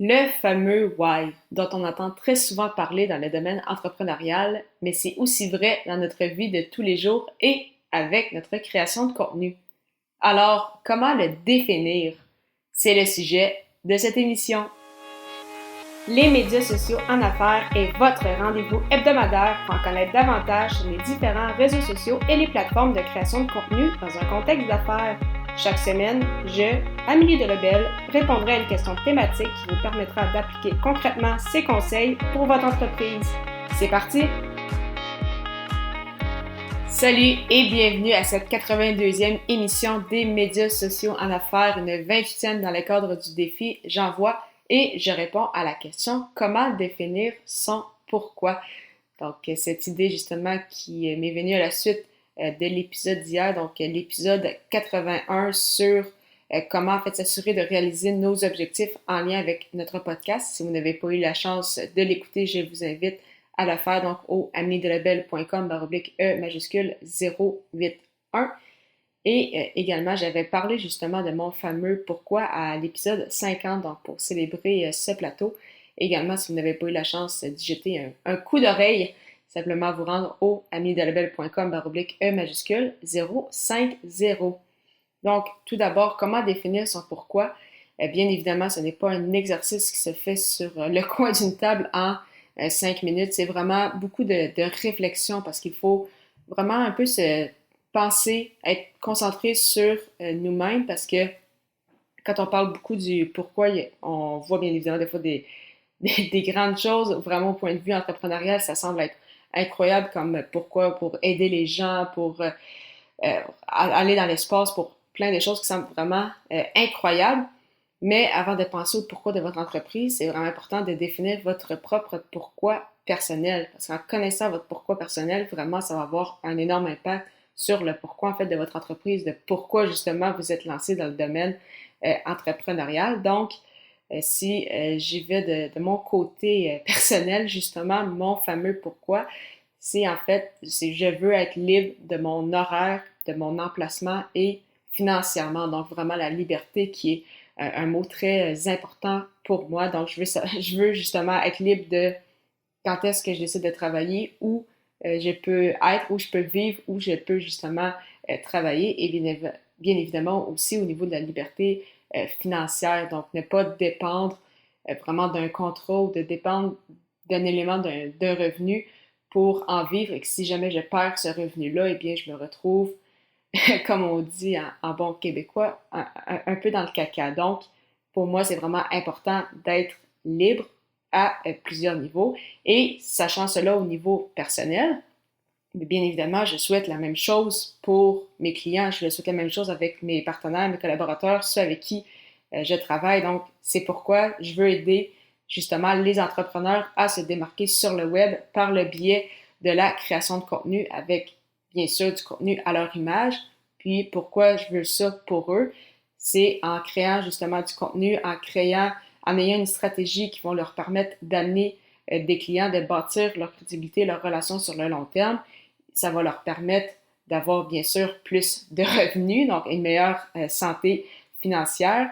Le fameux why, dont on entend très souvent parler dans le domaine entrepreneurial, mais c'est aussi vrai dans notre vie de tous les jours et avec notre création de contenu. Alors, comment le définir? C'est le sujet de cette émission. Les médias sociaux en affaires est votre rendez-vous hebdomadaire pour en connaître davantage sur les différents réseaux sociaux et les plateformes de création de contenu dans un contexte d'affaires. Chaque semaine, je, Amélie Delebel, répondrai à une question thématique qui vous permettra d'appliquer concrètement ces conseils pour votre entreprise. C'est parti! Salut et bienvenue à cette 82e émission des médias sociaux en affaires, une 28e dans le cadre du défi J'envoie et je réponds à la question comment définir son pourquoi. Donc, cette idée justement qui m'est venue à la suite de l'épisode d'hier, donc l'épisode 81 sur comment en fait s'assurer de réaliser nos objectifs en lien avec notre podcast. Si vous n'avez pas eu la chance de l'écouter, je vous invite à le faire donc au amiedelebel.com/E majuscule 081. Et également, j'avais parlé justement de mon fameux pourquoi à l'épisode 50, donc pour célébrer ce plateau. Également, si vous n'avez pas eu la chance d'y jeter un coup d'oreille, simplement vous rendre au amiedelebel.com/E majuscule 050. Donc, tout d'abord, comment définir son pourquoi? Bien évidemment, ce n'est pas un exercice qui se fait sur le coin d'une table en 5 minutes. C'est vraiment beaucoup de réflexion parce qu'il faut vraiment un peu se penser, être concentré sur nous-mêmes parce que quand on parle beaucoup du pourquoi, on voit bien évidemment des fois des grandes choses, vraiment au point de vue entrepreneurial, ça semble être incroyable comme pourquoi, pour aider les gens, pour aller dans l'espace, pour plein de choses qui semblent vraiment incroyables. Mais avant de penser au pourquoi de votre entreprise, c'est vraiment important de définir votre propre pourquoi personnel. Parce qu'en connaissant votre pourquoi personnel, vraiment, ça va avoir un énorme impact sur le pourquoi en fait de votre entreprise, de pourquoi justement vous êtes lancé dans le domaine entrepreneurial. Donc, si j'y vais de mon côté personnel, justement, mon fameux pourquoi, c'est en fait, c'est je veux être libre de mon horaire, de mon emplacement et financièrement. Donc, vraiment la liberté qui est un mot très important pour moi. Donc, je veux justement être libre de quand est-ce que je décide de travailler, où je peux être, où je peux vivre, où je peux justement travailler et bien évidemment aussi au niveau de la liberté financière. Donc, ne pas dépendre vraiment d'un contrat ou de dépendre d'un élément d'un revenu pour en vivre et que si jamais je perds ce revenu-là, eh bien, je me retrouve comme on dit en bon québécois, un peu dans le caca. Donc, pour moi, c'est vraiment important d'être libre à plusieurs niveaux. Et sachant cela au niveau personnel, bien évidemment, je souhaite la même chose pour mes clients, je souhaite la même chose avec mes partenaires, mes collaborateurs, ceux avec qui je travaille. Donc, c'est pourquoi je veux aider justement les entrepreneurs à se démarquer sur le web par le biais de la création de contenu avec bien sûr du contenu à leur image. Puis pourquoi je veux ça pour eux, c'est en créant justement du contenu, en ayant une stratégie qui va leur permettre d'amener des clients, de bâtir leur crédibilité, leur relation sur le long terme. Ça va leur permettre d'avoir bien sûr plus de revenus, donc une meilleure santé financière.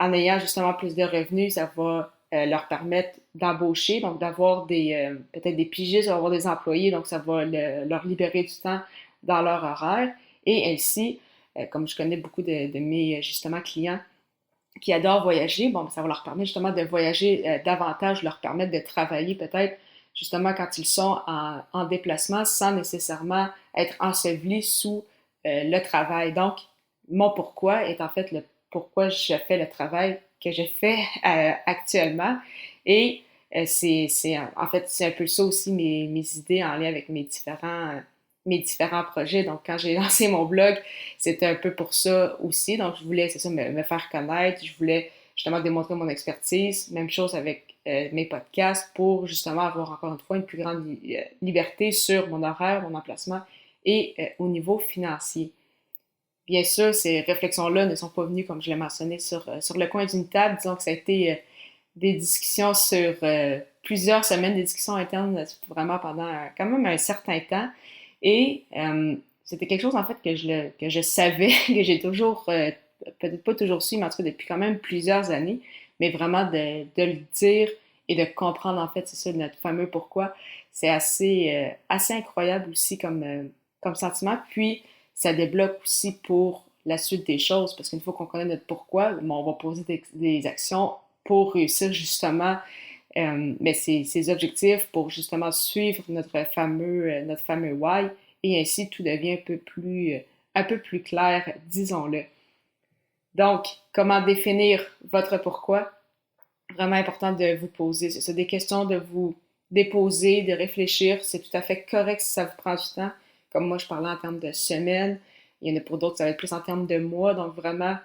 En ayant justement plus de revenus, ça va leur permettre d'embaucher, donc d'avoir peut-être des pigistes, avoir des employés, donc ça va leur libérer du temps dans leur horaire. Et ainsi, comme je connais beaucoup de mes justement clients qui adorent voyager, bon, ça va leur permettre justement de voyager davantage, leur permettre de travailler peut-être justement quand ils sont en déplacement sans nécessairement être ensevelis sous le travail. Donc, mon pourquoi est en fait le pourquoi je fais le travail que je fais actuellement. Et en fait, c'est un peu ça aussi mes idées en lien avec mes différents projets. Donc, quand j'ai lancé mon blog, c'était un peu pour ça aussi. Donc, je voulais, c'est ça, me faire connaître. Je voulais justement démontrer mon expertise. Même chose avec mes podcasts pour justement avoir encore une fois une plus grande liberté sur mon horaire, mon emplacement et au niveau financier. Bien sûr, ces réflexions-là ne sont pas venues, comme je l'ai mentionné, sur le coin d'une table. Disons que ça a été des discussions sur plusieurs semaines, des discussions internes vraiment pendant quand même un certain temps. Et c'était quelque chose en fait que je savais, que j'ai toujours, peut-être pas toujours su, mais en tout cas depuis quand même plusieurs années. mais vraiment de le dire et de comprendre, en fait, c'est ça, notre fameux pourquoi. C'est assez incroyable aussi comme sentiment. Puis, ça débloque aussi pour la suite des choses, parce qu'une fois qu'on connaît notre pourquoi, on va poser des actions pour réussir justement mais ces objectifs pour justement suivre notre fameux why, et ainsi tout devient un peu plus clair, disons-le. Donc, comment définir votre pourquoi? Vraiment important de vous poser. C'est ça, des questions de vous déposer, de réfléchir. C'est tout à fait correct si ça vous prend du temps. Comme moi, je parlais en termes de semaines. Il y en a pour d'autres, ça va être plus en termes de mois. Donc, vraiment,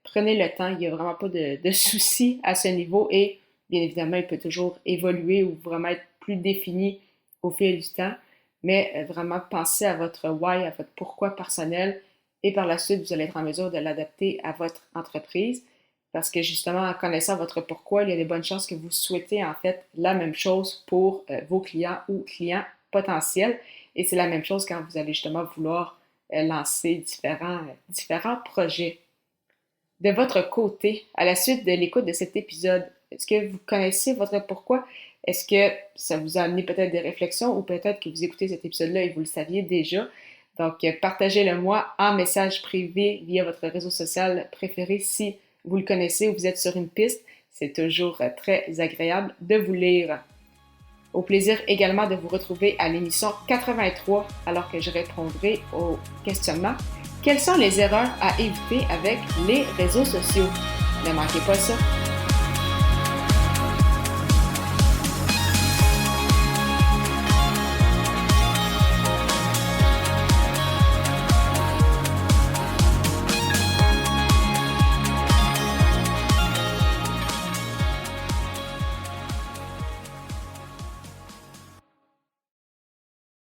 prenez le temps. Il n'y a vraiment pas de souci à ce niveau. Et bien évidemment, il peut toujours évoluer ou vraiment être plus défini au fil du temps. Mais vraiment, pensez à votre why, à votre pourquoi personnel. Et par la suite, vous allez être en mesure de l'adapter à votre entreprise. Parce que justement, en connaissant votre pourquoi, il y a des bonnes chances que vous souhaitez en fait la même chose pour vos clients ou clients potentiels. Et c'est la même chose quand vous allez justement vouloir lancer différents projets. De votre côté, à la suite de l'écoute de cet épisode, est-ce que vous connaissez votre pourquoi? Est-ce que ça vous a amené peut-être des réflexions ou peut-être que vous écoutez cet épisode-là et vous le saviez déjà? Donc, partagez-le moi en message privé via votre réseau social préféré si vous le connaissez ou vous êtes sur une piste. C'est toujours très agréable de vous lire. Au plaisir également de vous retrouver à l'émission 83 alors que je répondrai au questionnement. Quelles sont les erreurs à éviter avec les réseaux sociaux? Ne manquez pas ça!